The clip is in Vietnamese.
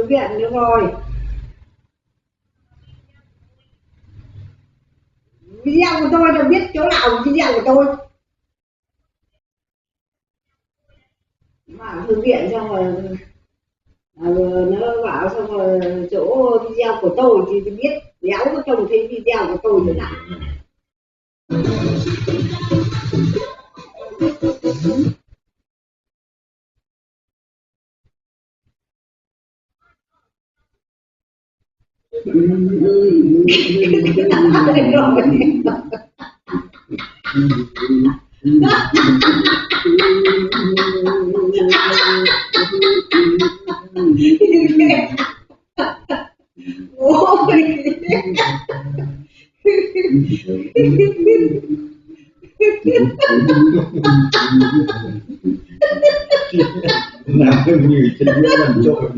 viện nữa rồi. Video của tôi đâu biết chỗ nào video của tôi. Bảo thư viện xong rồi nó bảo xong rồi chỗ video của tôi thì biết đéo có trông thấy video của tôi nữa nào. Làm như trên lần trội.